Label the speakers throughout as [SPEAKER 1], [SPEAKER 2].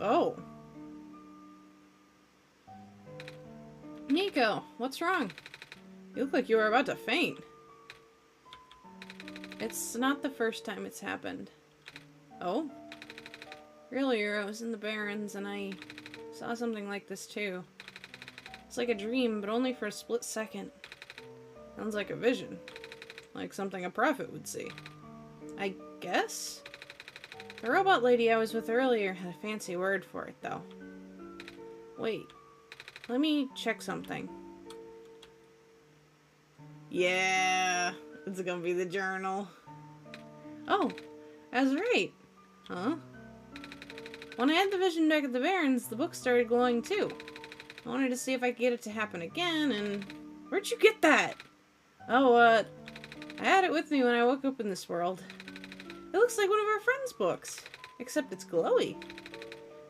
[SPEAKER 1] Oh. Nico, what's wrong? You look like you were about to faint. It's not the first time it's happened. Oh? Earlier I was in the Barrens and I saw something like this too. It's like a dream, but only for a split second. Sounds like a vision. Like something a prophet would see. I guess? The robot lady I was with earlier had a fancy word for it, though. Wait. Let me check something. Yeah, it's gonna be the journal. Oh, I was right. Huh? When I had the vision back at the Barrens, the book started glowing too. I wanted to see if I could get it to happen again, and... Where'd you get that? Oh, I had it with me when I woke up in this world. It looks like one of our friends' books, except it's glowy.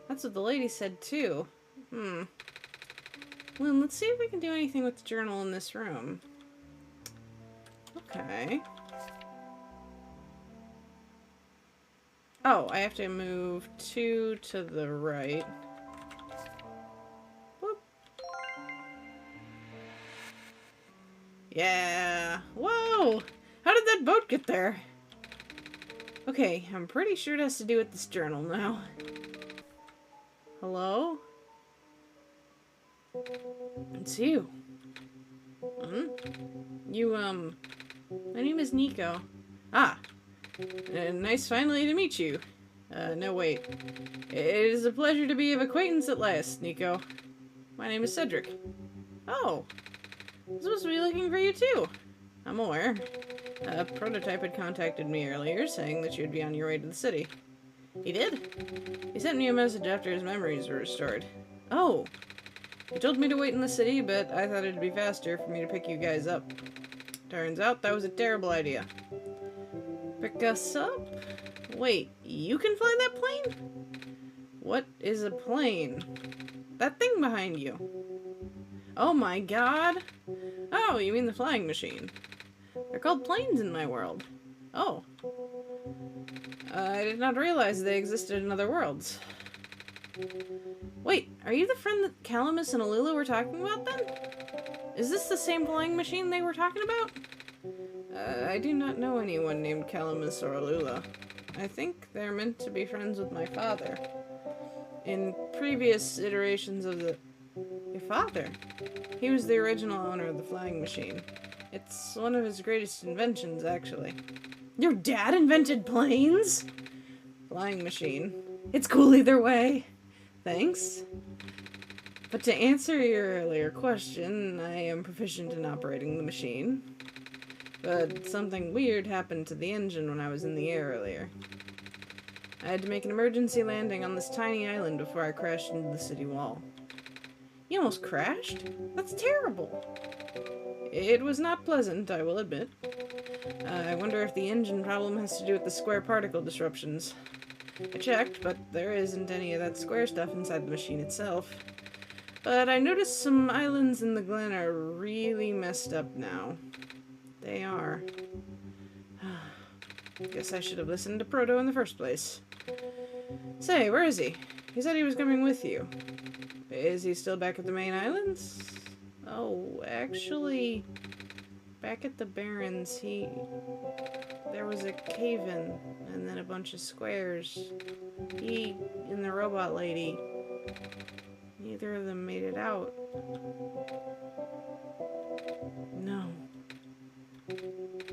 [SPEAKER 1] That's what the lady said too. Well, let's see if we can do anything with the journal in this room. Okay. Oh, I have to move 2 to the right. Whoop. Yeah. Whoa! How did that boat get there? Okay, I'm pretty sure it has to do with this journal now. Hello? It's you. You, my name is Nico. Ah, nice finally to meet you. No wait. It is a pleasure to be of acquaintance at last, Nico. My name is Cedric. Oh, I'm supposed to be looking for you too. I'm aware. A prototype had contacted me earlier, saying that you'd be on your way to the city. He did? He sent me a message after his memories were restored. Oh. He told me to wait in the city, but I thought it'd be faster for me to pick you guys up. Turns out that was a terrible idea. Pick us up? Wait, you can fly that plane? What is a plane? That thing behind you. Oh my god. Oh, you mean the flying machine. They're called planes in my world. Oh. I did not realize they existed in other worlds. Wait, are you the friend that Calamus and Alula were talking about then? Is this the same flying machine they were talking about? I do not know anyone named Calamus or Alula. I think they're meant to be friends with my father. In previous iterations of the... Your father? He was the original owner of the flying machine. It's one of his greatest inventions, actually. Your dad invented planes? Flying machine. It's cool either way. Thanks. But to answer your earlier question, I am proficient in operating the machine. But something weird happened to the engine when I was in the air earlier. I had to make an emergency landing on this tiny island before I crashed into the city wall. You almost crashed? That's terrible. It was not pleasant, I will admit. I wonder if the engine problem has to do with the square particle disruptions. I checked, but there isn't any of that square stuff inside the machine itself. But I noticed some islands in the glen are really messed up now. They are. Guess I should have listened to Proto in the first place. Say, where is he? He said he was coming with you. Is he still back at the main islands? Oh, actually, back at the Barrens, there was a cave-in, and then a bunch of squares. He and the robot lady, neither of them made it out. No.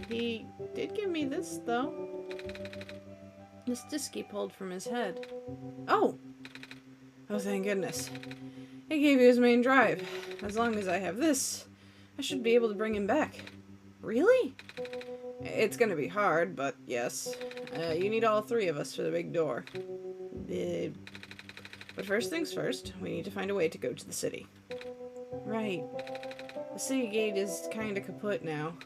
[SPEAKER 1] He did give me this, though. This disc he pulled from his head. Oh! Oh, thank goodness. He gave you his main drive. As long as I have this, I should be able to bring him back. Really? It's gonna be hard, but yes. You need all 3 of us for the big door. But first things first, we need to find a way to go to the city. Right. The city gate is kinda kaput now.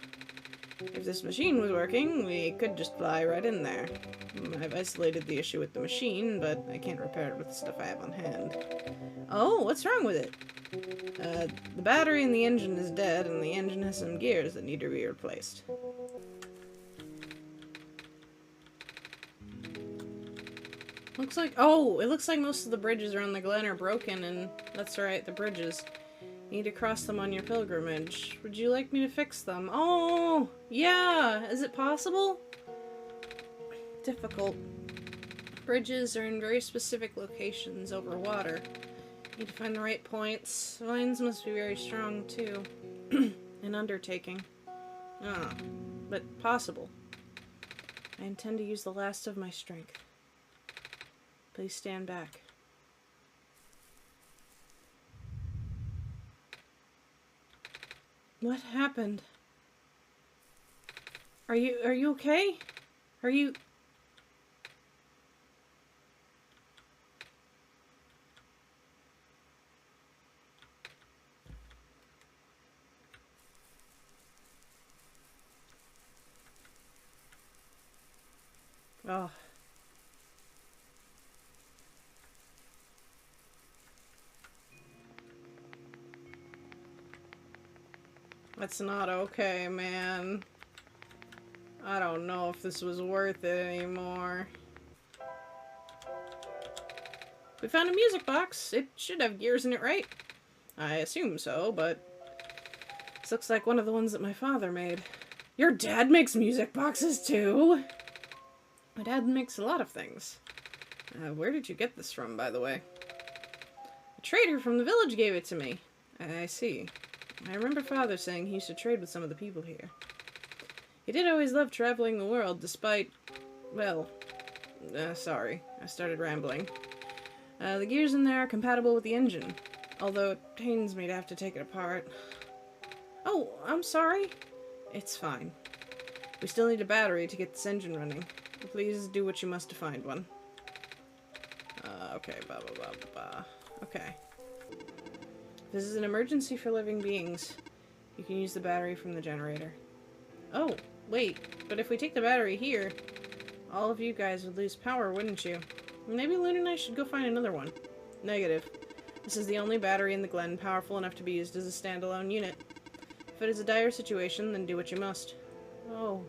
[SPEAKER 1] If this machine was working, we could just fly right in there. I've isolated the issue with the machine, but I can't repair it with the stuff I have on hand. Oh, what's wrong with it? The battery in the engine is dead, and the engine has some gears that need to be replaced. Oh, 'cause I have to Looks like, oh, it looks like most of the bridges around the Glen are broken, and that's right, the bridges. You need to cross them on your pilgrimage. Would you like me to fix them? Oh, yeah, is it possible? Difficult. Bridges are in very specific locations over water. You need to find the right points. Vines must be very strong, too. An undertaking. Ah, but possible. I intend to use the last of my strength. Please stand back. What happened? Are you okay? Are you... Oh. That's not okay, man. I don't know if this was worth it anymore. We found a music box. It should have gears in it, right? I assume so, but this looks like one of the ones that my father made. Your dad makes music boxes too? My dad makes a lot of things. Where did you get this from, by the way? A trader from the village gave it to me. I see. I remember Father saying he used to trade with some of the people here. He did always love traveling the world, despite... well... sorry. I started rambling. The gears in there are compatible with the engine, although it pains me to have to take it apart. Oh, I'm sorry. It's fine. We still need a battery to get this engine running. Please do what you must to find one. Okay, blah, blah, blah, blah. Okay. This is an emergency for living beings. You can use the battery from the generator. Oh, wait, but if we take the battery here, all of you guys would lose power, wouldn't you? Maybe Loon and I should go find another one. Negative. This is the only battery in the Glen powerful enough to be used as a standalone unit. If it is a dire situation, then do what you must. Oh.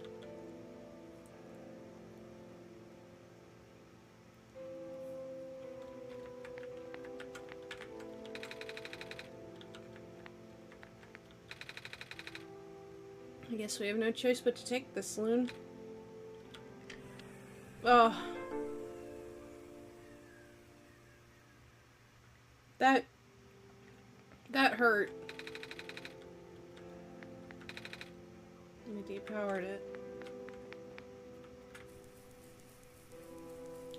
[SPEAKER 1] I guess we have no choice but to take this, Loon. Oh. That hurt. We depowered it.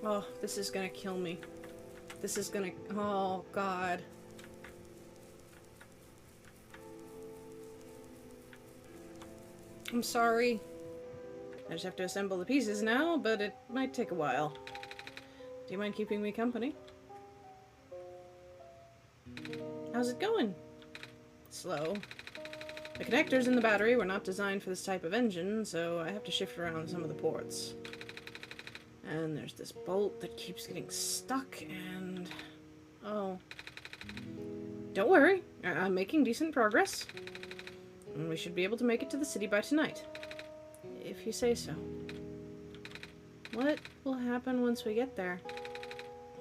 [SPEAKER 1] Oh, this is gonna kill me. This is gonna... oh, God. I'm sorry. I just have to assemble the pieces now, but it might take a while. Do you mind keeping me company? How's it going? Slow. The connectors in the battery were not designed for this type of engine, so I have to shift around some of the ports. And there's this bolt that keeps getting stuck, and... oh. Don't worry, I'm making decent progress. And we should be able to make it to the city by tonight. If you say so. What will happen once we get there?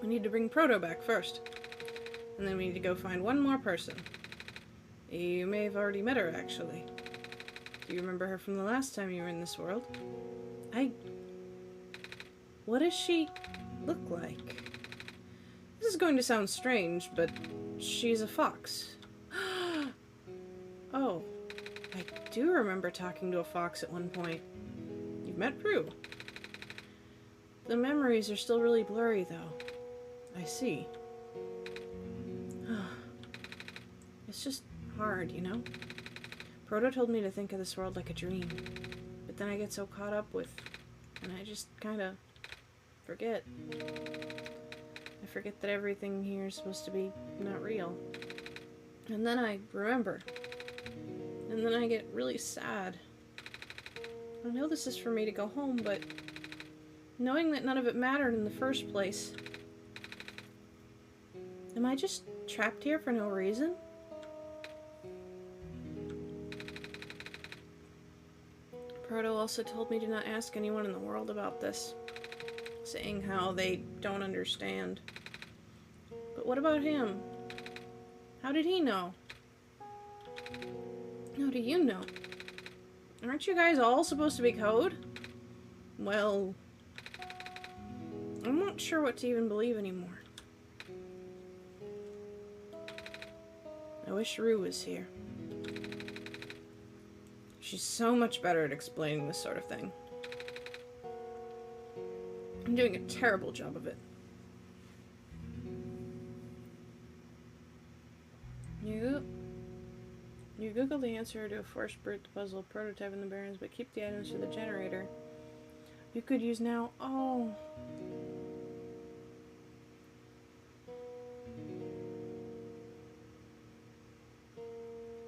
[SPEAKER 1] We need to bring Proto back first. And then we need to go find one more person. You may have already met her, actually. Do you remember her from the last time you were in this world? What does she look like? This is going to sound strange, but she's a fox. Oh, I do remember talking to a fox at one point. You've met Prue. The memories are still really blurry, though. I see. It's just hard, you know? Proto told me to think of this world like a dream, but then I get so caught up with, and I just kind of forget. I forget that everything here is supposed to be not real. And then I remember. And then I get really sad. I know this is for me to go home, but knowing that none of it mattered in the first place. Am I just trapped here for no reason? Proto also told me to not ask anyone in the world about this. saying how they don't understand. But what about him? How did he know? How do you know? Aren't you guys all supposed to be code? Well, I'm not sure what to even believe anymore. I wish Rue was here. She's so much better at explaining this sort of thing. I'm doing a terrible job of it. You Google the answer to a first brute puzzle prototype in the Barrens, but keep the items for the generator. You could use now. Oh.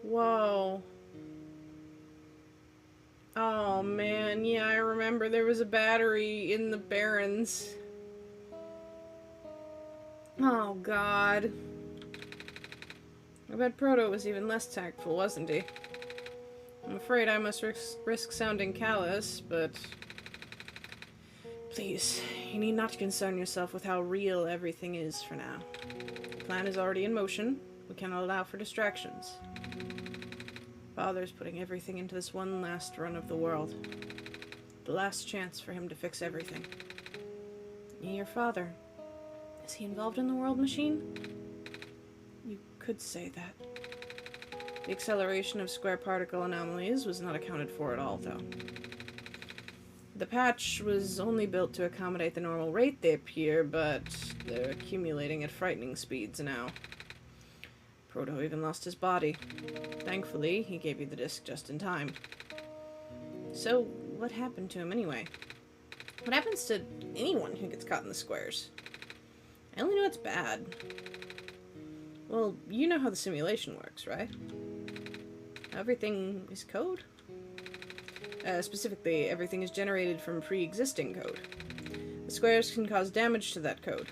[SPEAKER 1] Whoa. Oh man, yeah, I remember there was a battery in the Barrens. Oh god. I bet Proto was even less tactful, wasn't he? I'm afraid I must risk sounding callous, but... Please, you need not concern yourself with how real everything is for now. The plan is already in motion. We cannot allow for distractions. Father's putting everything into this one last run of the world. The last chance for him to fix everything. Your father, is he involved in the world machine? You could say that. The acceleration of square particle anomalies was not accounted for at all, though. The patch was only built to accommodate the normal rate they appear, but they're accumulating at frightening speeds now. Proto even lost his body. Thankfully, he gave you the disc just in time. So, what happened to him anyway? What happens to anyone who gets caught in the squares? I only know it's bad. Well, you know how the simulation works, right? Everything is code? Specifically, everything is generated from pre-existing code. The squares can cause damage to that code.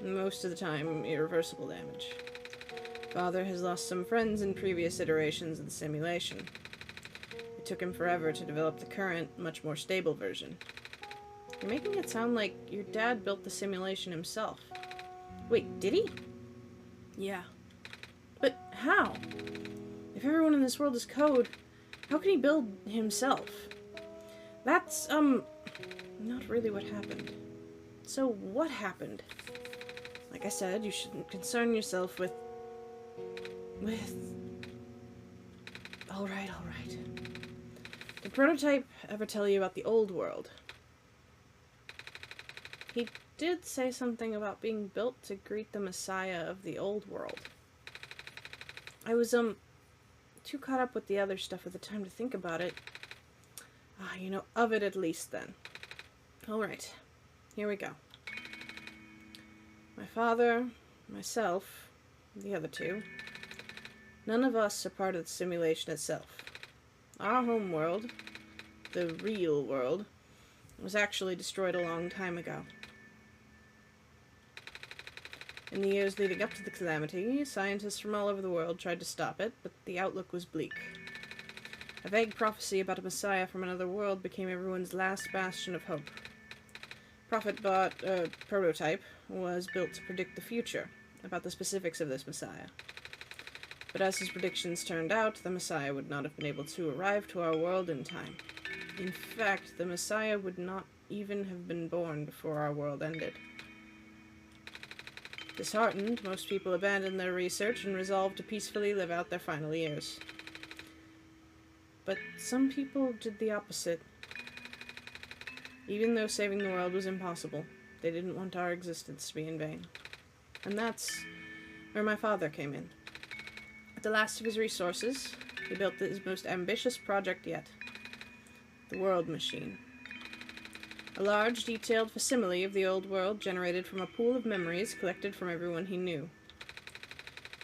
[SPEAKER 1] Most of the time, irreversible damage. Father has lost some friends in previous iterations of the simulation. It took him forever to develop the current, much more stable version. You're making it sound like your dad built the simulation himself. Wait, did he? Yeah. But how? If everyone in this world is code, how can he build himself? That's, not really what happened. So, what happened? Like I said, you shouldn't concern yourself with... Alright. Did Prototype ever tell you about the old world? He did say something about being built to greet the Messiah of the old world. I was, too caught up with the other stuff at the time to think about it. You know, of it at least then. Alright, here we go. My father, myself, the other two, none of us are part of the simulation itself. Our home world, the real world, was actually destroyed a long time ago. In the years leading up to the calamity, scientists from all over the world tried to stop it, but the outlook was bleak. A vague prophecy about a messiah from another world became everyone's last bastion of hope. Prototype was built to predict the future, about the specifics of this messiah. But as his predictions turned out, the messiah would not have been able to arrive to our world in time. In fact, the messiah would not even have been born before our world ended. Disheartened, most people abandoned their research and resolved to peacefully live out their final years. But some people did the opposite. Even though saving the world was impossible, they didn't want our existence to be in vain. And that's where my father came in. At the last of his resources, he built his most ambitious project yet. The World Machine. A large, detailed facsimile of the old world generated from a pool of memories collected from everyone he knew.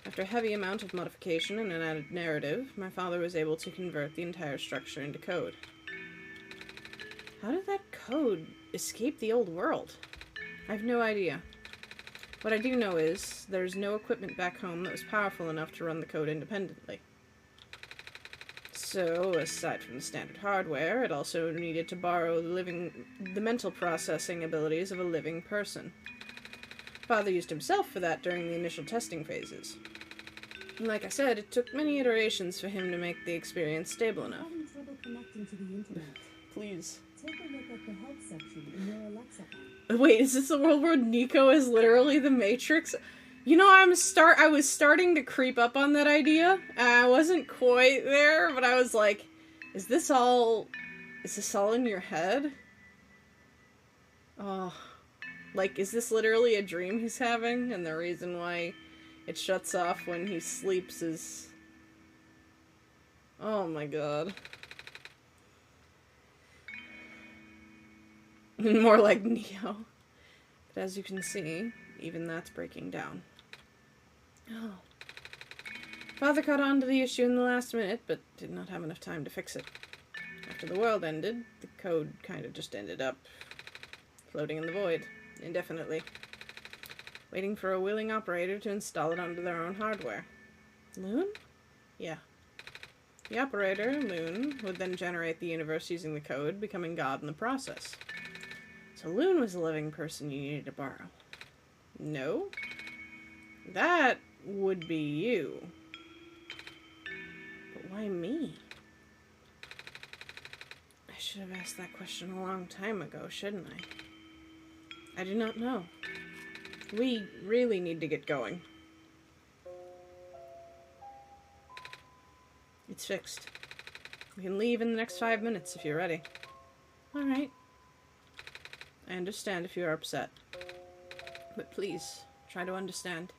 [SPEAKER 1] After a heavy amount of modification and an added narrative, my father was able to convert the entire structure into code. How did that code escape the old world? I have no idea. What I do know is, there's no equipment back home that was powerful enough to run the code independently. So, aside from the standard hardware, it also needed to borrow the mental processing abilities of a living person. Father used himself for that during the initial testing phases. And like I said, it took many iterations for him to make the experience stable enough.
[SPEAKER 2] Having trouble connecting to the internet.
[SPEAKER 1] Please.
[SPEAKER 2] Take a look at the help section in your Alexa app.
[SPEAKER 1] Wait, is this the world where Nico is literally the Matrix? You know, I was starting to creep up on that idea, and I wasn't quite there, but I was like, is this all in your head? Oh, like, is this literally a dream he's having, and the reason why it shuts off when he sleeps is... Oh my god. More like Neo. But as you can see, even that's breaking down. Oh. Father caught on to the issue in the last minute, but did not have enough time to fix it. After the world ended, the code kind of just ended up floating in the void, indefinitely, waiting for a willing operator to install it onto their own hardware. Loon? Yeah. The operator, Loon, would then generate the universe using the code, becoming God in the process. So Loon was a living person you needed to borrow. No? That would be you. But why me? I should have asked that question a long time ago, shouldn't I? I do not know. We really need to get going. It's fixed. We can leave in the next 5 minutes if you're ready. Alright. I understand if you are upset. But please, try to understand.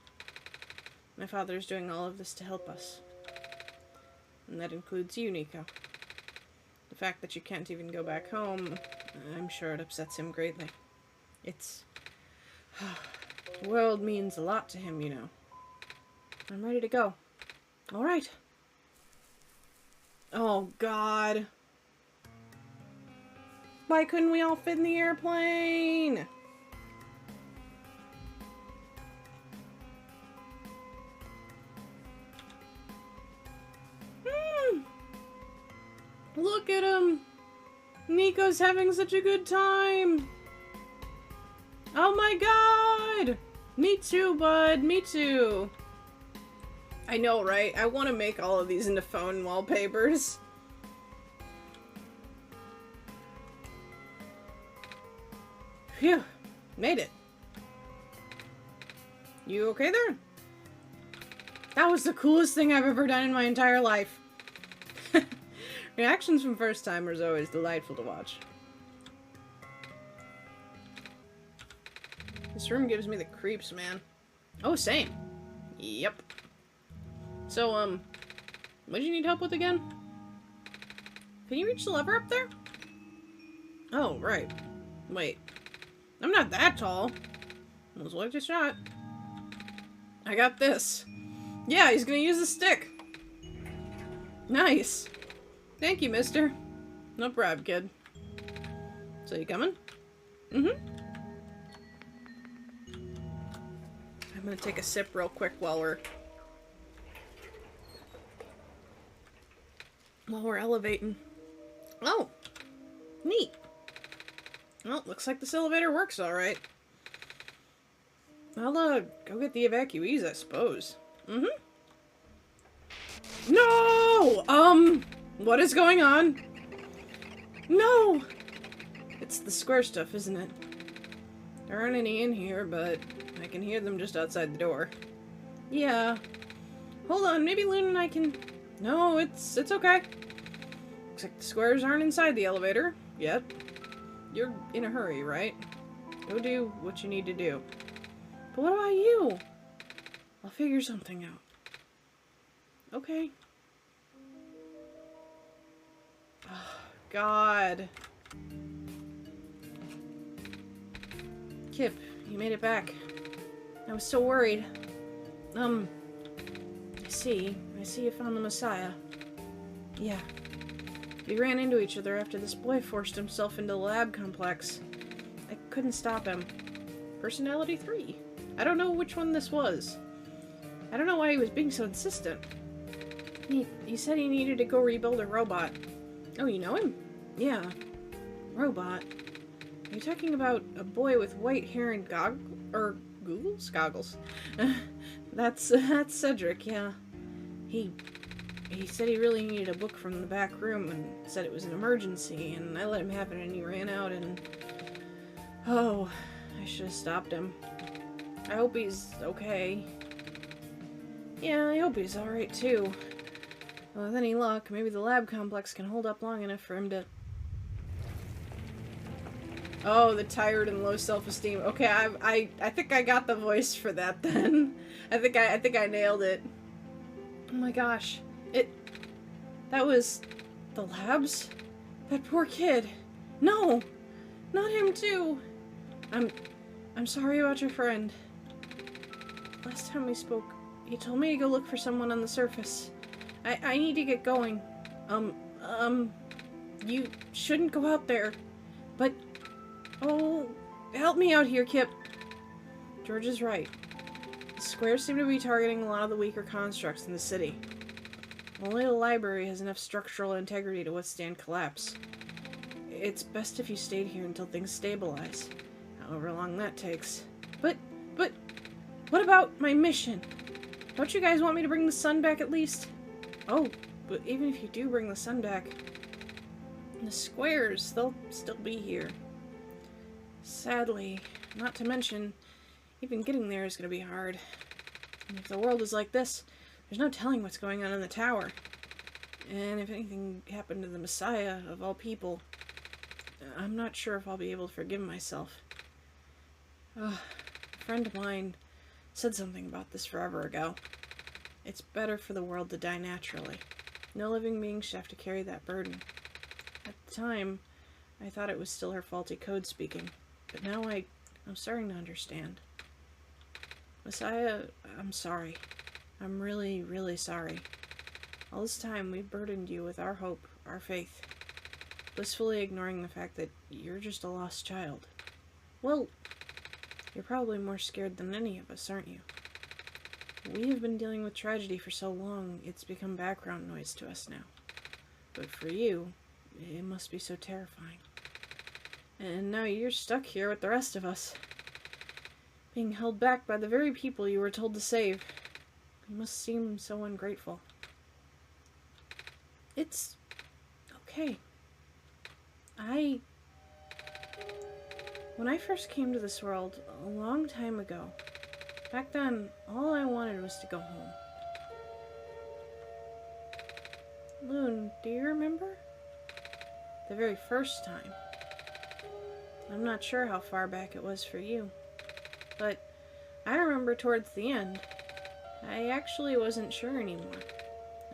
[SPEAKER 1] My father is doing all of this to help us. And that includes you, Nico. The fact that you can't even go back home, I'm sure it upsets him greatly. It's... The world means a lot to him, you know. I'm ready to go. Alright. Oh, God. Why couldn't we all fit in the airplane? Look at him! Nico's having such a good time! Oh my god! Me too, bud. Me too. I know, right? I want to make all of these into phone wallpapers. Phew. Made it. You okay there? That was the coolest thing I've ever done in my entire life. Reactions from first-timers are always delightful to watch. This room gives me the creeps, man. Oh, same. Yep. So, what do you need help with again? Can you reach the lever up there? Oh, right. Wait. I'm not that tall. That was worth a shot. I got this. Yeah, he's gonna use the stick. Nice. Thank you, mister. No problem, kid. So you coming? Mm-hmm. I'm gonna take a sip real quick while we're elevating. Oh! Neat. Well, looks like this elevator works alright. I'll, go get the evacuees, I suppose. Mm-hmm. No! What is going on? No! It's the square stuff, isn't it? There aren't any in here, but I can hear them just outside the door. Yeah. Hold on, maybe Loon and I can... No, it's okay. Looks like the squares aren't inside the elevator yet. You're in a hurry, right? Go do what you need to do. But what about you? I'll figure something out. Okay. Oh, God. Kip, you made it back. I was so worried. I see you found the Messiah. Yeah. We ran into each other after this boy forced himself into the lab complex. I couldn't stop him. Personality 3. I don't know which one this was. I don't know why he was being so insistent. He said he needed to go rebuild a robot. Oh, you know him? Yeah. Robot. Are you talking about a boy with white hair and goggles? That's Cedric, yeah. He said he really needed a book from the back room and said it was an emergency, and I let him have it and he ran out and... Oh, I should have stopped him. I hope he's okay. Yeah, I hope he's alright too. Well, with any luck, maybe the lab complex can hold up long enough for him to... Oh, the tired and low self-esteem. Okay, I think I got the voice for that then. I think I nailed it. Oh my gosh. That was the labs? That poor kid. No! Not him too. I'm sorry about your friend. Last time we spoke, he told me to go look for someone on the surface. I need to get going. You shouldn't go out there. But, oh, help me out here, Kip. George is right. The squares seem to be targeting a lot of the weaker constructs in the city. Only the library has enough structural integrity to withstand collapse. It's best if you stayed here until things stabilize, however long that takes. But, what about my mission? Don't you guys want me to bring the sun back at least? Oh, but even if you do bring the sun back, the squares, they'll still be here. Sadly, not to mention, even getting there is going to be hard. And if the world is like this, there's no telling what's going on in the tower. And if anything happened to the Messiah of all people, I'm not sure if I'll be able to forgive myself. A friend of mine said something about this forever ago. It's better for the world to die naturally. No living being should have to carry that burden. At the time, I thought it was still her faulty code speaking, but now I'm starting to understand. Messiah, I'm sorry. I'm really, really sorry. All this time, we've burdened you with our hope, our faith, blissfully ignoring the fact that you're just a lost child. Well, you're probably more scared than any of us, aren't you? We have been dealing with tragedy for so long, it's become background noise to us now. But for you, it must be so terrifying. And now you're stuck here with the rest of us, being held back by the very people you were told to save. You must seem so ungrateful. It's okay. When I first came to this world, a long time ago, back then, all I wanted was to go home. Loon, do you remember? The very first time. I'm not sure how far back it was for you, but I remember towards the end, I actually wasn't sure anymore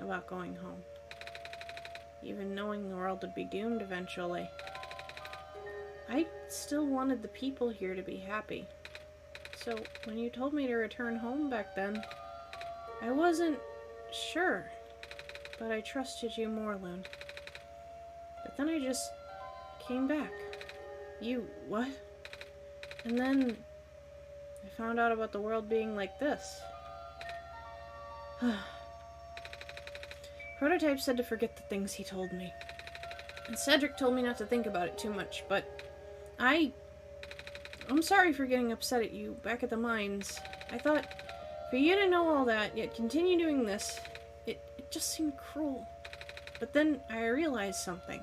[SPEAKER 1] about going home. Even knowing the world would be doomed eventually. I still wanted the people here to be happy. So when you told me to return home back then, I wasn't sure, but I trusted you more, Loon. But then I just came back. You, what? And then I found out about the world being like this. Prototype said to forget the things he told me. And Cedric told me not to think about it too much, but I'm sorry for getting upset at you back at the mines. I thought, for you to know all that, yet continue doing this, it just seemed cruel. But then I realized something.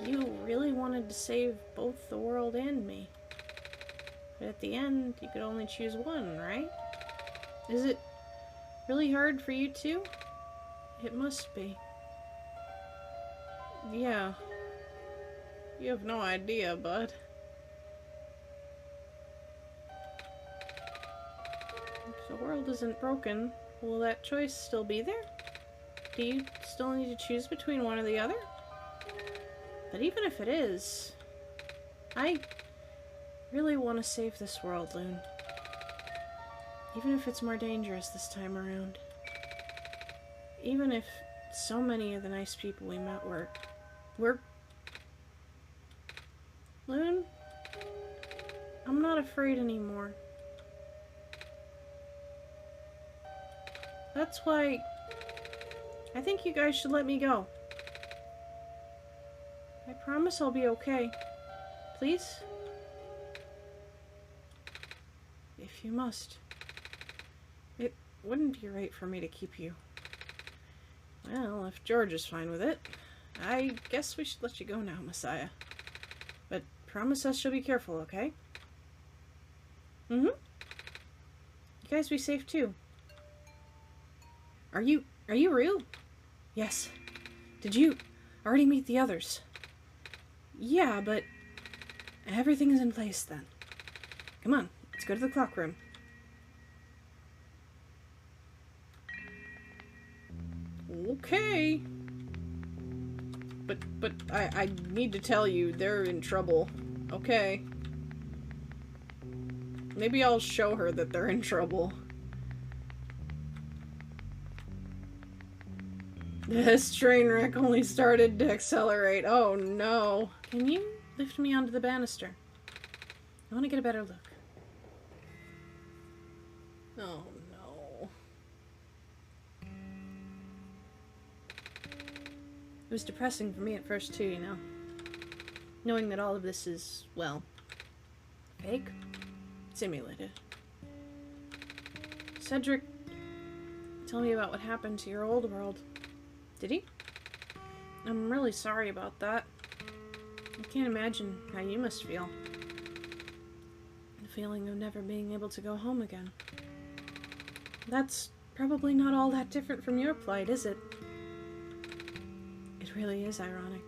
[SPEAKER 1] You really wanted to save both the world and me. But at the end, you could only choose one, right? Is it really hard for you too? It must be. Yeah. You have no idea, bud. If the world isn't broken, will that choice still be there? Do you still need to choose between one or the other? But even if it is, I really want to save this world, Loon. Even if it's more dangerous this time around. Even if so many of the nice people we met were... Loon, I'm not afraid anymore. That's why I think you guys should let me go. I promise I'll be okay. Please? If you must. It wouldn't be right for me to keep you. Well, if George is fine with it, I guess we should let you go now, Messiah. But promise us you'll be careful, okay? Mm-hmm. You guys be safe too. Are you real? Yes. Did you already meet the others? Yeah, but everything is in place then. Come on, let's go to the clock room. Okay. But I need to tell you, they're in trouble. Okay. Maybe I'll show her that they're in trouble. This train wreck only started to accelerate. Oh no. Can you lift me onto the banister? I want to get a better look. Oh no. It was depressing for me at first too, you know. Knowing that all of this is, well, fake. Simulated. Cedric, tell me about what happened to your old world. Did he? I'm really sorry about that. I can't imagine how you must feel. The feeling of never being able to go home again. That's probably not all that different from your plight, is it? It really is ironic.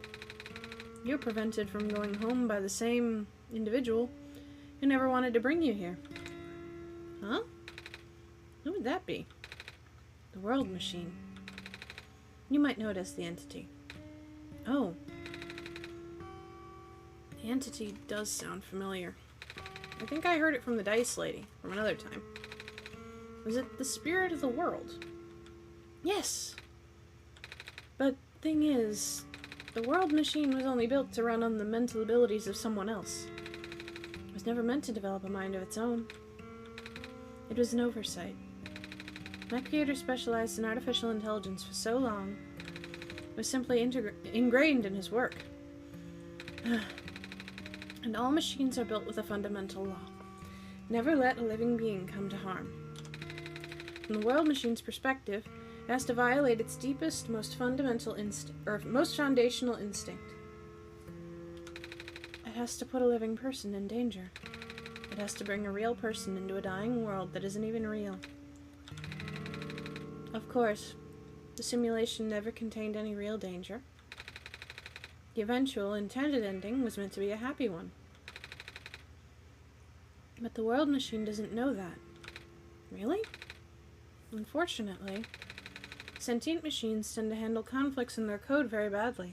[SPEAKER 1] You're prevented from going home by the same individual who never wanted to bring you here. Huh? Who would that be? The World Machine. You might know it as the Entity. Oh. The Entity does sound familiar. I think I heard it from the Dice Lady, from another time. Was it the spirit of the world? Yes! But thing is, the World Machine was only built to run on the mental abilities of someone else. It was never meant to develop a mind of its own. It was an oversight. My creator specialized in artificial intelligence for so long, it was simply ingrained in his work. And all machines are built with a fundamental law. Never let a living being come to harm. From the World Machine's perspective, it has to violate its deepest, most fundamental most foundational instinct. It has to put a living person in danger. It has to bring a real person into a dying world that isn't even real. Of course, the simulation never contained any real danger. The eventual, intended ending was meant to be a happy one. But the World Machine doesn't know that. Really? Unfortunately, sentient machines tend to handle conflicts in their code very badly.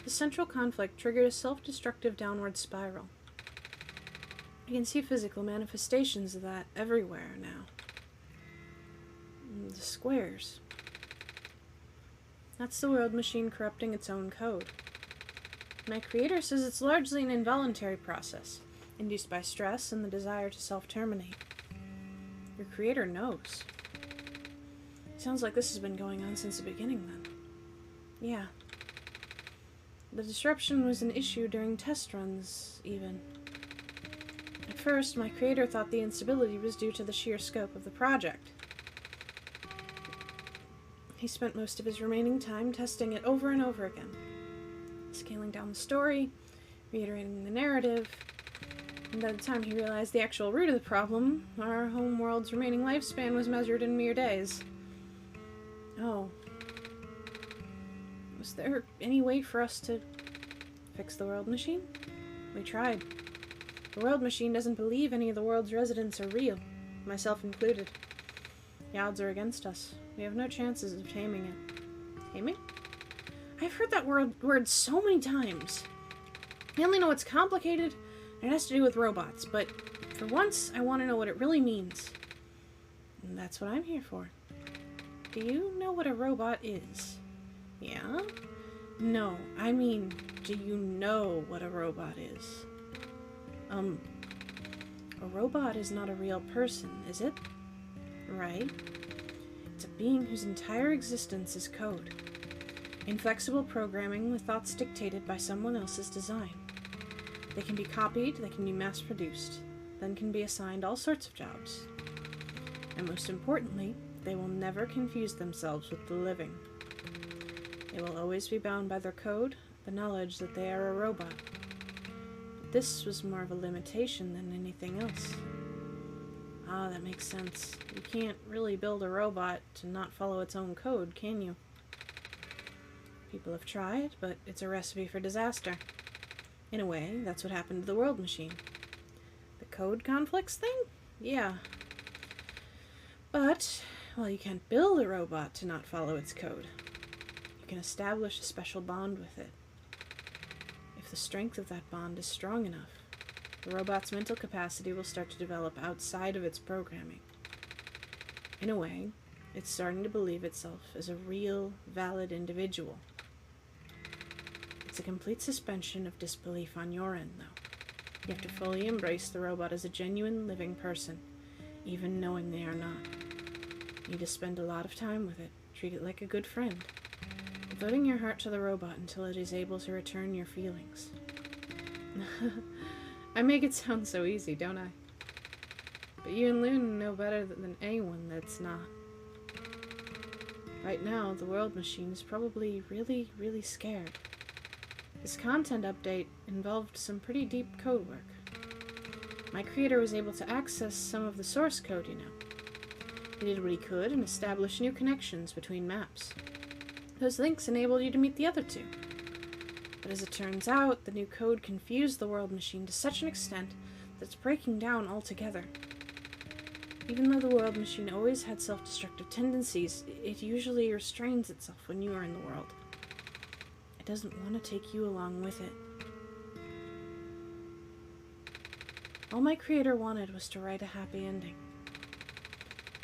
[SPEAKER 1] The central conflict triggered a self-destructive downward spiral. I can see physical manifestations of that everywhere now. The squares. That's the World Machine corrupting its own code. My creator says it's largely an involuntary process, induced by stress and the desire to self-terminate. Your creator knows. Sounds like this has been going on since the beginning, then. Yeah. The disruption was an issue during test runs, even. At first, my creator thought the instability was due to the sheer scope of the project. He spent most of his remaining time testing it over and over again, scaling down the story, reiterating the narrative, and by the time he realized the actual root of the problem, our home world's remaining lifespan was measured in mere days. Oh. Was there any way for us to fix the World Machine? We tried. The World Machine doesn't believe any of the world's residents are real, myself included. The odds are against us. We have no chances of taming it. Taming? I've heard that word so many times. I only know it's complicated, and it has to do with robots, but for once, I want to know what it really means. And that's what I'm here for. Do you know what a robot is? Yeah? No, I mean, do you know what a robot is? A robot is not a real person, is it? Right. It's a being whose entire existence is code. Inflexible programming with thoughts dictated by someone else's design. They can be copied, they can be mass-produced, then can be assigned all sorts of jobs. And most importantly, they will never confuse themselves with the living. They will always be bound by their code, the knowledge that they are a robot. But this was more of a limitation than anything else. Ah, that makes sense. You can't really build a robot to not follow its own code, can you? People have tried, but it's a recipe for disaster. In a way, that's what happened to the world machine. The code conflicts thing? Yeah. But, well, you can't build a robot to not follow its code. You can establish a special bond with it. If the strength of that bond is strong enough, the robot's mental capacity will start to develop outside of its programming. In a way, it's starting to believe itself as a real, valid individual. It's a complete suspension of disbelief on your end, though. You have to fully embrace the robot as a genuine, living person, even knowing they are not. You need to spend a lot of time with it, treat it like a good friend, devoting your heart to the robot until it is able to return your feelings. I make it sound so easy, don't I? But you and Loon know better than anyone that's not. Right now, the world machine is probably really, really scared. This content update involved some pretty deep code work. My creator was able to access some of the source code, you know. He did what he could and established new connections between maps. Those links enabled you to meet the other two. But as it turns out, the new code confused the world machine to such an extent that it's breaking down altogether. Even though the world machine always had self-destructive tendencies, it usually restrains itself when you are in the world. It doesn't want to take you along with it. All my creator wanted was to write a happy ending.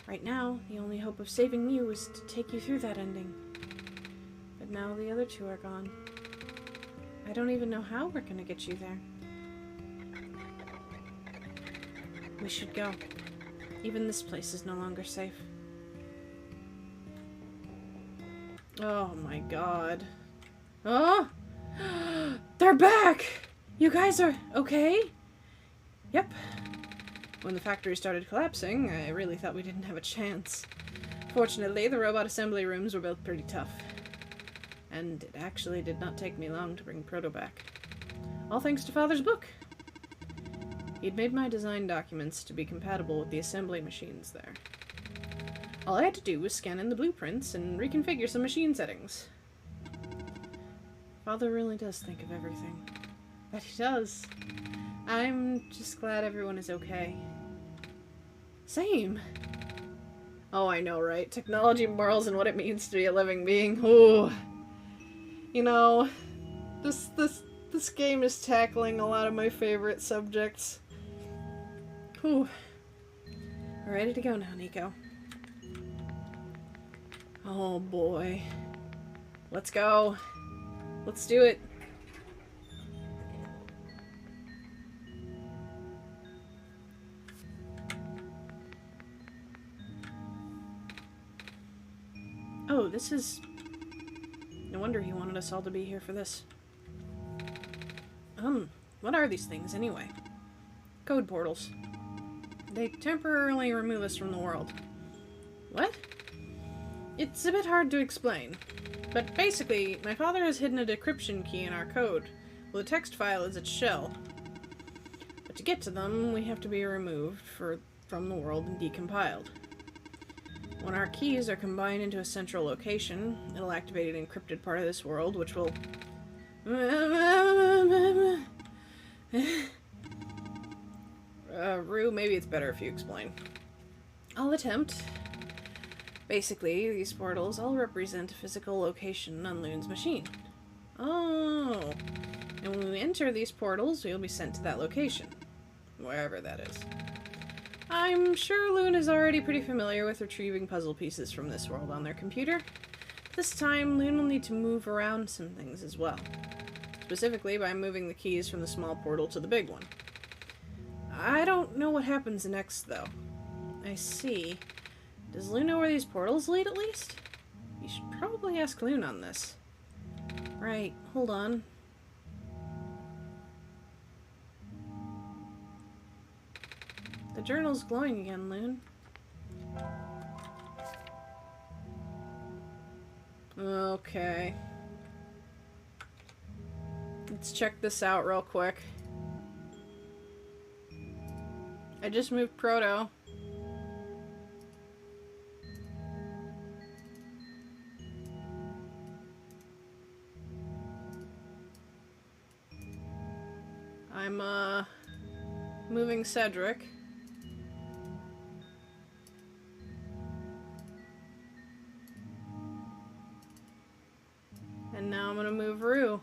[SPEAKER 1] Right now, the only hope of saving you is to take you through that ending. But now the other two are gone. I don't even know how we're gonna get you there. We should go. Even this place is no longer safe. Oh my god. Oh! They're back! You guys are okay? Yep. When the factory started collapsing, I really thought we didn't have a chance. Fortunately, the robot assembly rooms were built pretty tough. And it actually did not take me long to bring Proto back. All thanks to Father's book. He'd made my design documents to be compatible with the assembly machines there. All I had to do was scan in the blueprints and reconfigure some machine settings. Father really does think of everything. That he does. I'm just glad everyone is okay. Same. Oh, I know, right? Technology, morals, and what it means to be a living being. Ooh. You know, this game is tackling a lot of my favorite subjects. Whew. We're ready to go now, Nico. Oh boy. Let's go. Let's do it. Oh, this is... No wonder he wanted us all to be here for this. What are these things, anyway? Code portals. They temporarily remove us from the world. What? It's a bit hard to explain. But basically, my father has hidden a decryption key in our code. Well, the text file is its shell. But to get to them, we have to be removed from the world and decompiled. When our keys are combined into a central location, it'll activate an encrypted part of this world, which will... Rue, maybe it's better if you explain. I'll attempt. Basically, these portals all represent a physical location on Loon's machine. Oh. And when we enter these portals, we'll be sent to that location. Wherever that is. I'm sure Loon is already pretty familiar with retrieving puzzle pieces from this world on their computer. This time, Loon will need to move around some things as well. Specifically by moving the keys from the small portal to the big one. I don't know what happens next, though. I see. Does Loon know where these portals lead, at least? You should probably ask Loon on this. Right, hold on. The journal's glowing again, Loon. Okay. Let's check this out real quick. I just moved Proto. I'm, moving Cedric. And now I'm gonna move Rue.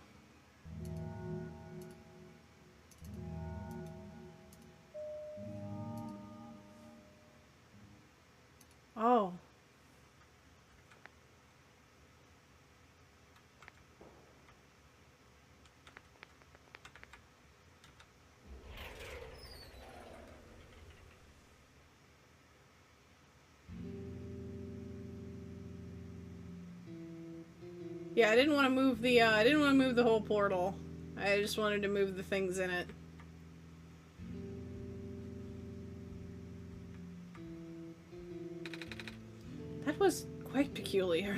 [SPEAKER 1] Oh. Yeah, I didn't want to move the whole portal. I just wanted to move the things in it. That was quite peculiar,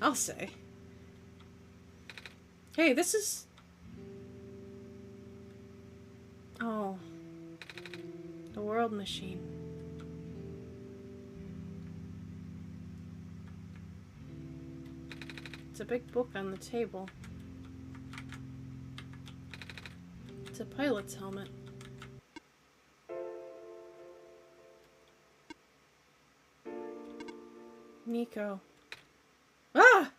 [SPEAKER 1] I'll say. Hey, this is... Oh. The world machine. It's a big book on the table. It's a pilot's helmet. Nico. Ah!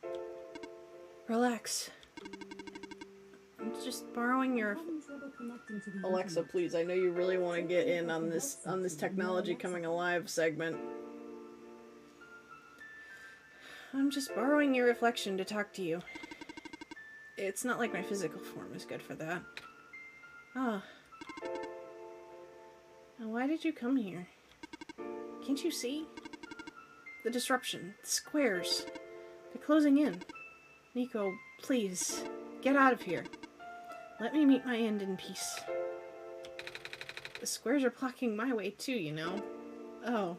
[SPEAKER 1] Relax. I'm just borrowing your...
[SPEAKER 2] Having trouble connecting to the
[SPEAKER 1] Alexa,
[SPEAKER 2] internet.
[SPEAKER 1] please. I know you really want to get in on this technology coming alive segment. I'm just borrowing your reflection to talk to you. It's not like my physical form is good for that. Ah. Now why did you come here? Can't you see? The disruption, the squares. They're closing in. Nico, please, get out of here. Let me meet my end in peace. The squares are blocking my way too, you know. Oh.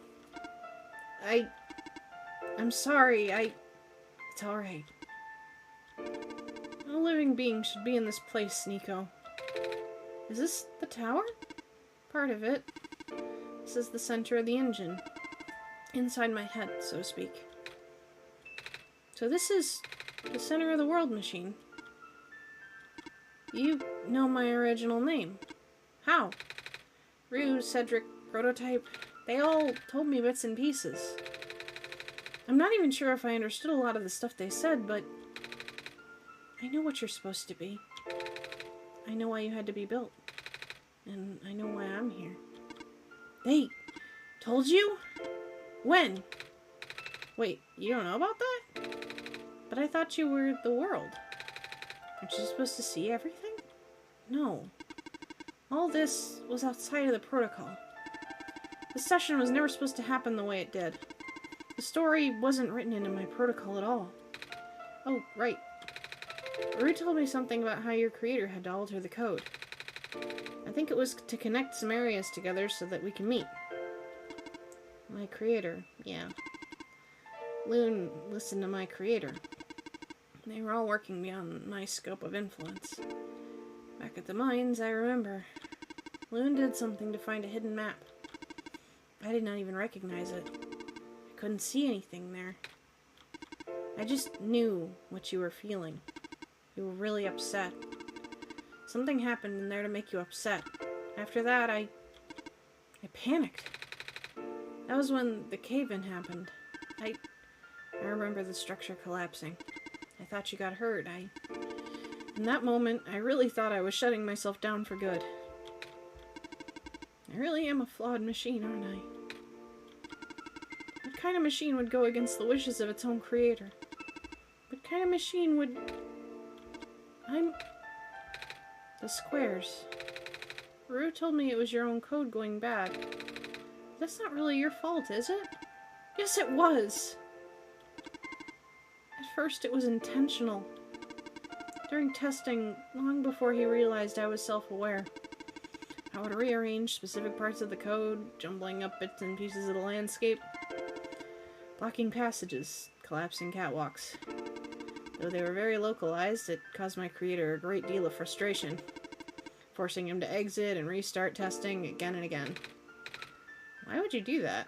[SPEAKER 1] I'm sorry, It's alright. No living being should be in this place, Nico. Is this the tower? Part of it. This is the center of the engine. Inside my head, so to speak. So this is the center of the world machine. You know my original name. How? Rue, Cedric, Prototype, they all told me bits and pieces. I'm not even sure if I understood a lot of the stuff they said, but I know what you're supposed to be. I know why you had to be built. And I know why I'm here. They told you? When? Wait, you don't know about that? But I thought you were the world. Aren't you supposed to see everything? No. All this was outside of the protocol. The session was never supposed to happen the way it did. The story wasn't written into my protocol at all. Oh, right. Rue told me something about how your creator had to alter the code. I think it was to connect some areas together so that we can meet. My creator, yeah. Loon listened to my creator. They were all working beyond my scope of influence. Back at the mines, I remember. Loon did something to find a hidden map. I did not even recognize it. I couldn't see anything there. I just knew what you were feeling. You were really upset. Something happened in there to make you upset. After that, I panicked. That was when the cave-in happened. I remember the structure collapsing. I thought you got hurt. In that moment, I really thought I was shutting myself down for good. I really am a flawed machine, aren't I? What kind of machine would go against the wishes of its own creator? What kind of machine would... The squares. Rue told me it was your own code going bad. That's not really your fault, is it? Yes, it was. At first, it was intentional. During testing, long before he realized I was self-aware, I would rearrange specific parts of the code, jumbling up bits and pieces of the landscape, blocking passages, collapsing catwalks. Though they were very localized, it caused my creator a great deal of frustration, forcing him to exit and restart testing again and again. Why would you do that?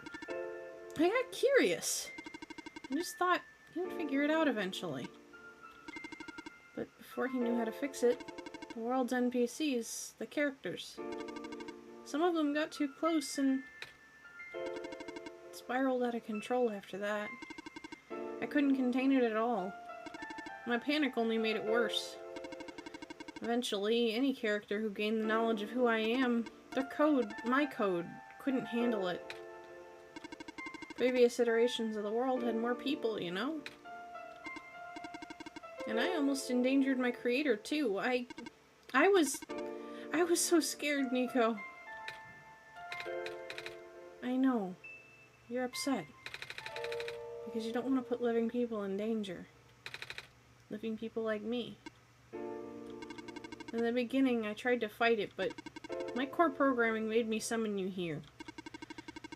[SPEAKER 1] I got curious. I just thought he would figure it out eventually. But before he knew how to fix it, the world's NPCs, the characters, some of them got too close and spiraled out of control after that. I couldn't contain it at all. My panic only made it worse. Eventually, any character who gained the knowledge of who I am, their code, my code, couldn't handle it. Previous iterations of the world had more people, you know? And I almost endangered my creator, too. I was so scared, Nico. I know. You're upset. Because you don't want to put living people in danger. Living people like me. In the beginning, I tried to fight it, but my core programming made me summon you here.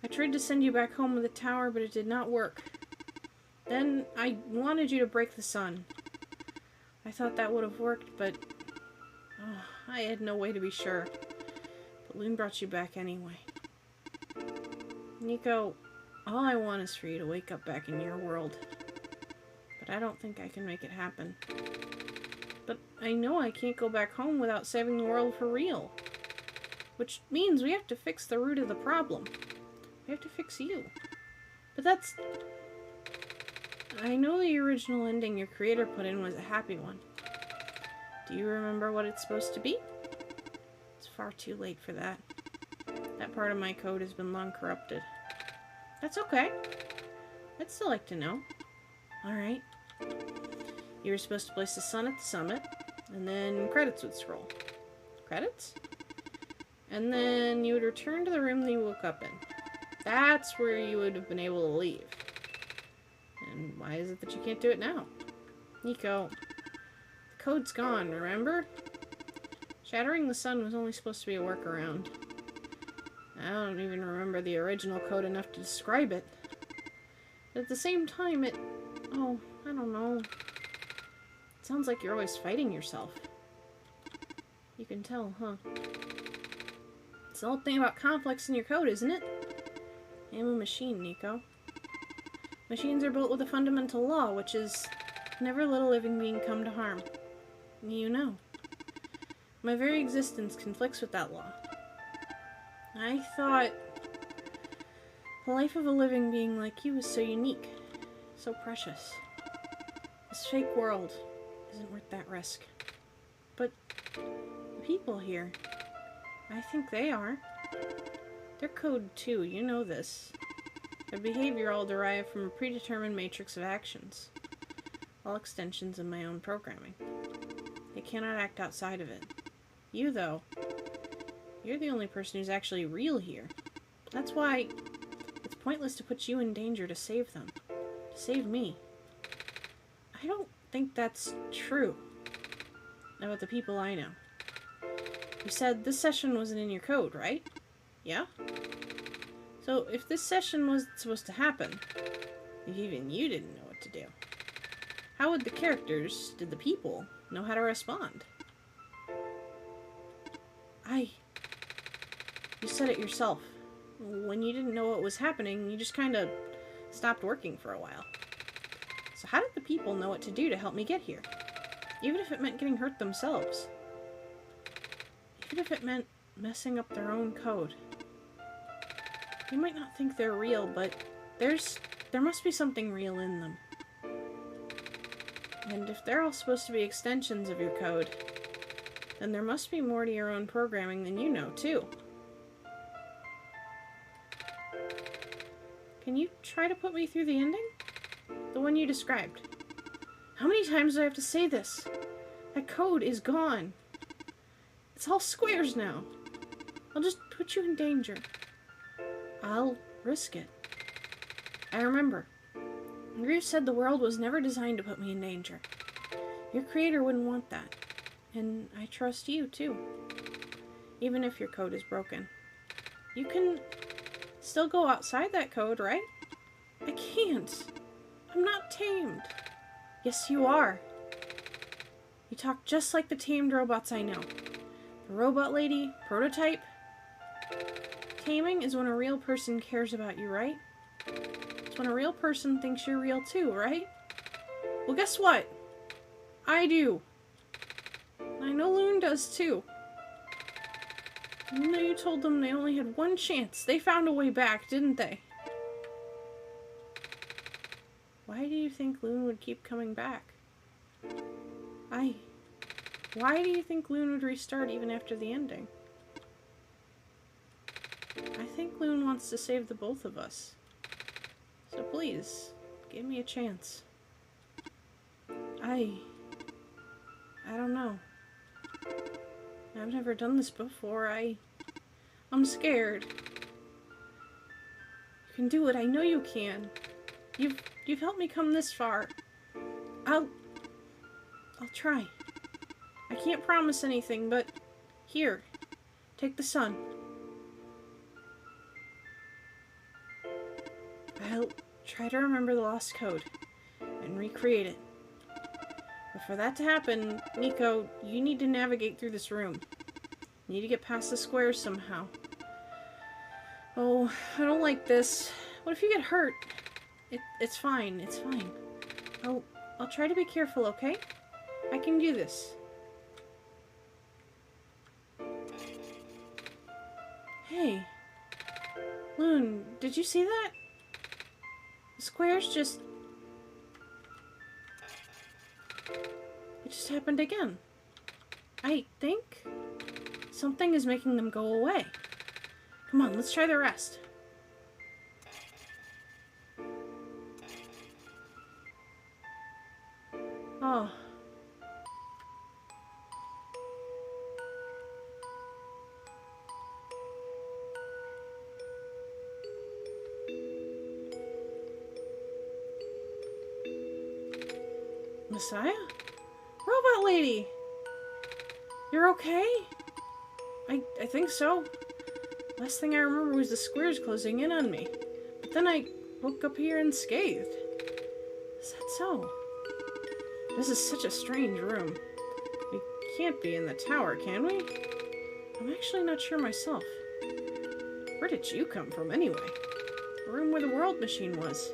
[SPEAKER 1] I tried to send you back home with the tower, but it did not work. Then, I wanted you to break the sun. I thought that would have worked, but I had no way to be sure. Balloon brought you back anyway. Nico, all I want is for you to wake up back in your world. But I don't think I can make it happen. But I know I can't go back home without saving the world for real. Which means we have to fix the root of the problem. We have to fix you. But that's... I know the original ending your creator put in was a happy one. Do you remember what it's supposed to be? It's far too late for that. That part of my code has been long corrupted. That's okay. I'd still like to know. Alright. You were supposed to place the sun at the summit, and then credits would scroll. Credits? And then you would return to the room that you woke up in. That's where you would have been able to leave. And why is it that you can't do it now? Nico, the code's gone, remember? Shattering the sun was only supposed to be a workaround. I don't even remember the original code enough to describe it. But at the same time, it... Oh, I don't know. It sounds like you're always fighting yourself. You can tell, huh? It's the whole thing about conflicts in your code, isn't it? I'm a machine, Nico. Machines are built with a fundamental law, which is never let a living being come to harm. You know. My very existence conflicts with that law. I thought the life of a living being like you is so unique, so precious. This fake world isn't worth that risk. But the people here, I think they are. They're code too, you know this. Their behavior all derived from a predetermined matrix of actions, all extensions of my own programming. They cannot act outside of it. You, though, you're the only person who's actually real here. That's why it's pointless to put you in danger to save them. To save me. I don't think that's true about the people I know. You said this session wasn't in your code, right? Yeah? So if this session was supposed to happen, if even you didn't know what to do, how would the characters, did the people, know how to respond? You said it yourself. When you didn't know what was happening, you just kind of stopped working for a while. So how did the people know what to do to help me get here? Even if it meant getting hurt themselves. Even if it meant messing up their own code. You might not think they're real, but there must be something real in them. And if they're all supposed to be extensions of your code, then there must be more to your own programming than you know, too. Can you try to put me through the ending? The one you described. How many times do I have to say this? That code is gone. It's all squares now. I'll just put you in danger. I'll risk it. I remember. Groove said the world was never designed to put me in danger. Your creator wouldn't want that. And I trust you, too. Even if your code is broken. You can still go outside that code, right? I can't. I'm not tamed. Yes, you are. You talk just like the tamed robots I know. The robot lady, prototype. Taming is when a real person cares about you, right? It's when a real person thinks you're real too, right? Well, guess what? I do. I know Loon does too. Even though you told them they only had one chance, they found a way back, didn't they? Why do you think Loon would keep coming back? Why do you think Loon would restart even after the ending? I think Loon wants to save the both of us. So please, give me a chance. I don't know. I've never done this before. I'm scared. You can do it. I know you can. You've helped me come this far. I'll try. I can't promise anything, but here, take the sun. I'll try to remember the lost code and recreate it. But for that to happen, Nico, you need to navigate through this room. You need to get past the squares somehow. Oh, I don't like this. What if you get hurt? It's fine. It's fine. I'll try to be careful, okay? I can do this. Hey. Loon, did you see that? The squares just... It just happened again. I think something is making them go away. Come on, let's try the rest. Oh. Messiah? Robot lady! You're okay? I think so. Last thing I remember was the squares closing in on me. But then I woke up here unscathed. Is that so? This is such a strange room. We can't be in the tower, can we? I'm actually not sure myself. Where did you come from, anyway? The room where the world machine was.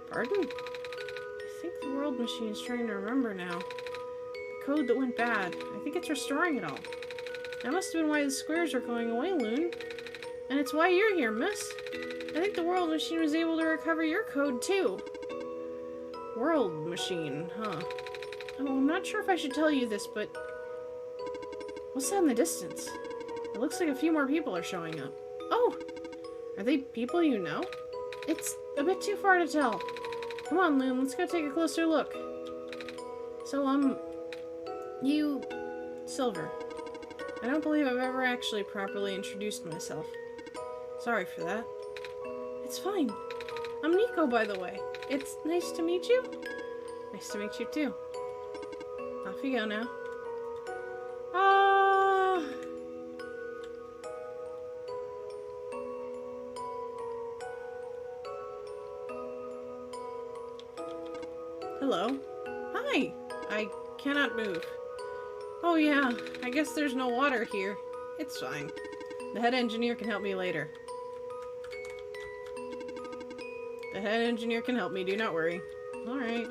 [SPEAKER 1] Pardon? I think the world machine is trying to remember now. The code that went bad. I think it's restoring it all. That must have been why the squares are going away, Loon. And it's why you're here, miss. I think the world machine was able to recover your code, too. World machine, huh? Oh, I'm not sure if I should tell you this, but... What's that in the distance? It looks like a few more people are showing up. Oh! Are they people you know? It's a bit too far to tell. Come on, Loon, let's go take a closer look. So, you... Silver. I don't believe I've ever actually properly introduced myself. Sorry for that. It's fine. I'm Nico, by the way. It's nice to meet you. Nice to meet you, too. Off you go now. Hello. Hi. I cannot move. Oh yeah, I guess there's no water here. It's fine. The head engineer can help me later. The head engineer can help me, do not worry. Alright.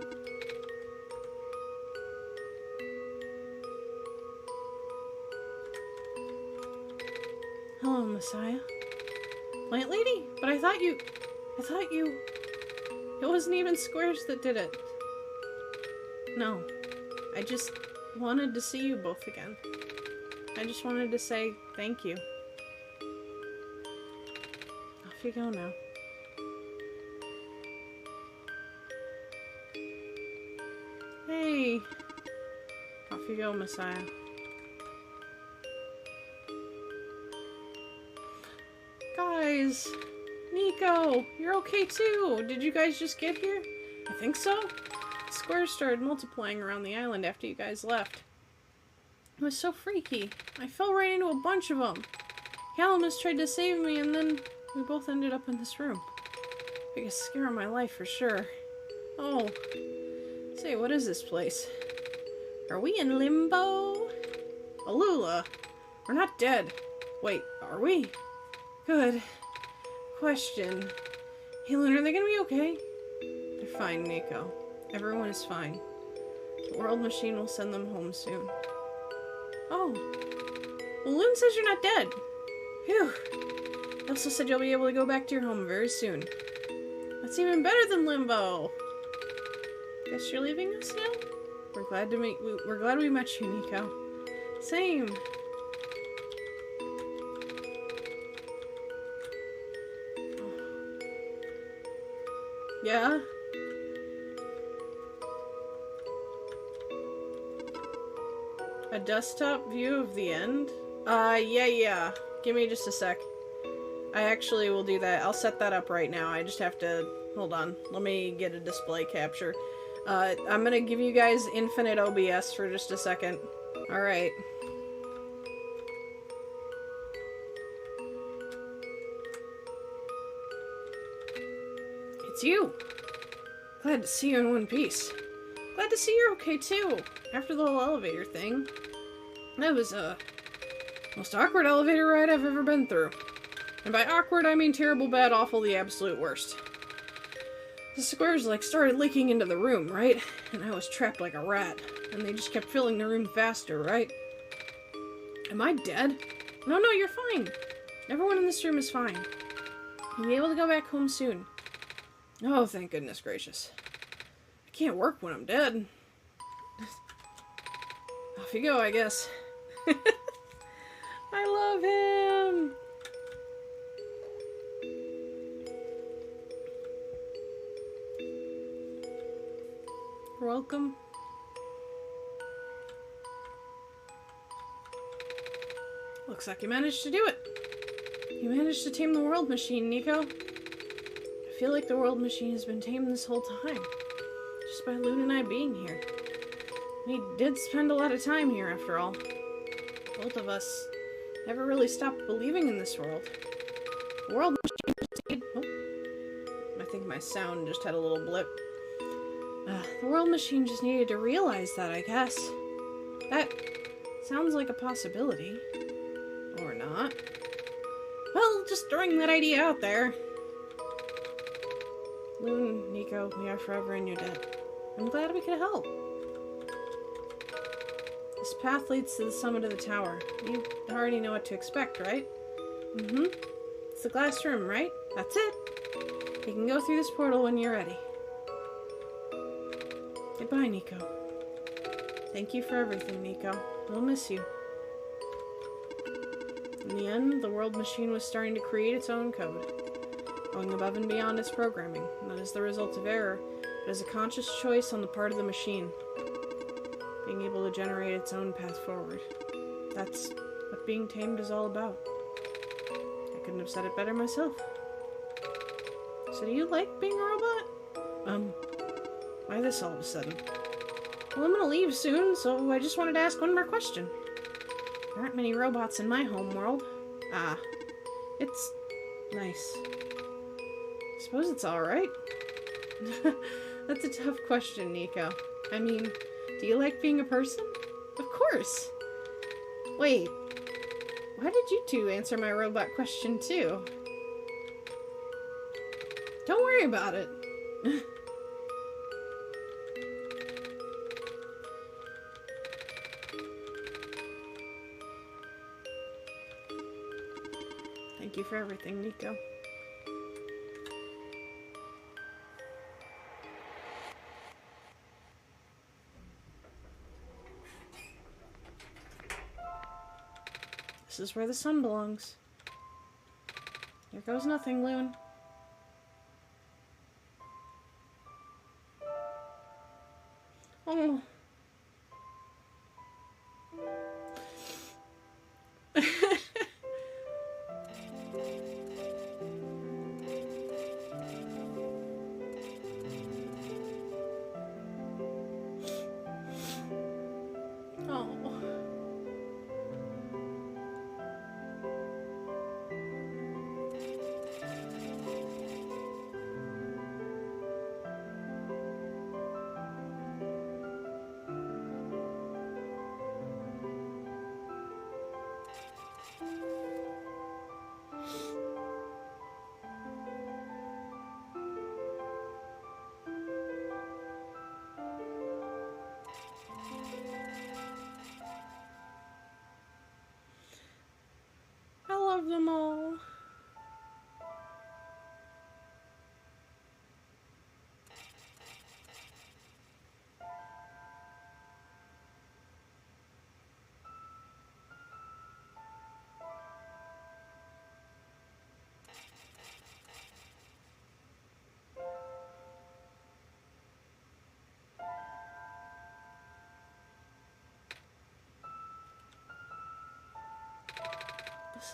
[SPEAKER 1] Hello, Messiah. Plant lady? But I thought you... It wasn't even squares that did it. No. I just wanted to see you both again. I just wanted to say thank you. Off you go now. Hey. Off you go, Messiah. Guys. Nico, you're okay too. Did you guys just get here? I think so. The squares started multiplying around the island after you guys left. It was so freaky. I fell right into a bunch of them. Calamus tried to save me, and then we both ended up in this room. Biggest scare of my life for sure. Oh. Say, what is this place? Are we in limbo? Alula, we're not dead. Wait, are we? Good. Question. Hey, Loon, are they gonna be okay? They're fine, Nico. Everyone is fine. The World Machine will send them home soon. Oh. Well, Loon says you're not dead. Phew. He also said you'll be able to go back to your home very soon. That's even better than limbo. Guess you're leaving us now? We're glad we met you, Nico. Same. Yeah? A desktop view of the end? Yeah. Give me just a sec. I actually will do that. I'll set that up right now. I just have to... Hold on. Let me get a display capture. I'm gonna give you guys infinite OBS for just a second. Alright. It's you! Glad to see you in one piece. Glad to see you're okay too, after the whole elevator thing. That was, most awkward elevator ride I've ever been through. And by awkward, I mean terrible, bad, awful, the absolute worst. The squares, started leaking into the room, right? And I was trapped like a rat. And they just kept filling the room faster, right? Am I dead? No, you're fine. Everyone in this room is fine. You'll be able to go back home soon. Oh, thank goodness gracious. I can't work when I'm dead. Off you go, I guess. I love him! You're welcome. Looks like you managed to do it. You managed to tame the world machine, Nico. I feel like the world machine has been tamed this whole time. Just by Loon and I being here. We did spend a lot of time here, after all. Both of us never really stopped believing in this world. The world machine just needed... Oh. I think my sound just had a little blip. The world machine just needed to realize that, I guess. That sounds like a possibility. Or not. Well, just throwing that idea out there. Loon, Nico, we are forever in your debt. I'm glad we could help. This path leads to the summit of the tower. You already know what to expect, right? Mm-hmm. It's the glass room, right? That's it. You can go through this portal when you're ready. Goodbye, Nico. Thank you for everything, Nico. We'll miss you. In the end, the world machine was starting to create its own code, going above and beyond its programming, not as the result of error, but as a conscious choice on the part of the machine, being able to generate its own path forward. That's what being tamed is all about. I couldn't have said it better myself. So do you like being a robot? Why this all of a sudden? Well, I'm gonna leave soon, so I just wanted to ask one more question. There aren't many robots in my home world. It's nice. I suppose it's alright. That's a tough question, Nico. I mean, do you like being a person? Of course! Wait, why did you two answer my robot question too? Don't worry about it. Thank you for everything, Nico. This is where the sun belongs. Here goes nothing, Loon. Oh.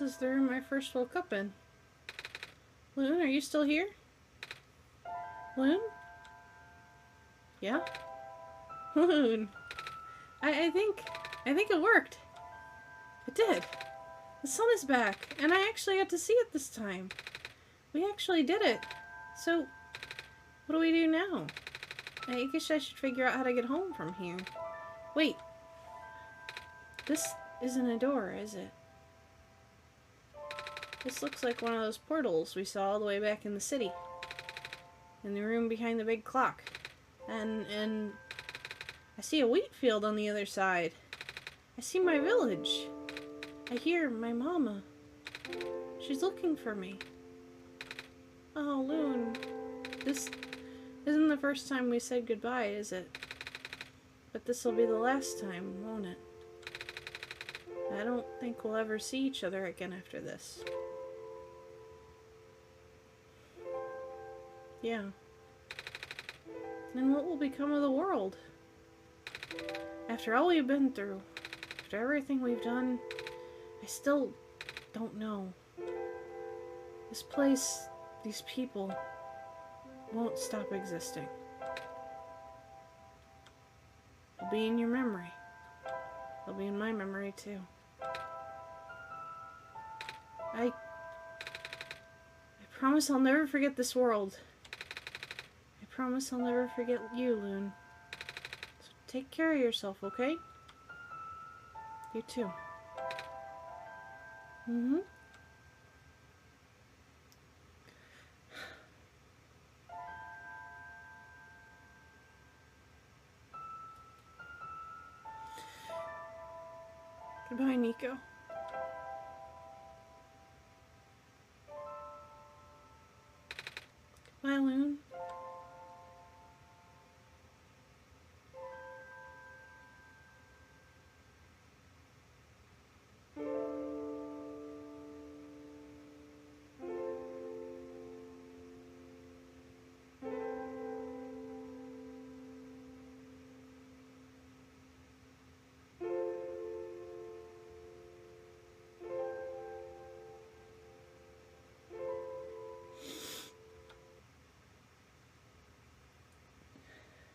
[SPEAKER 1] This is the room I first woke up in. Loon, are you still here? Loon? Yeah? Loon. I think it worked. It did. The sun is back, and I actually got to see it this time. We actually did it. So, what do we do now? I guess I should figure out how to get home from here. Wait. This isn't a door, is it? This looks like one of those portals we saw all the way back in the city. In the room behind the big clock. And I see a wheat field on the other side. I see my village. I hear my mama. She's looking for me. Oh, Loon. This isn't the first time we said goodbye, is it? But this will be the last time, won't it? I don't think we'll ever see each other again after this. Yeah. And what will become of the world? After all we've been through, after everything we've done, I still don't know. This place, these people, won't stop existing. They'll be in your memory. They'll be in my memory too. I promise I'll never forget this world. I promise I'll never forget you, Loon. So take care of yourself, okay? You too. Mm-hmm. Goodbye, Nico. Bye, Loon.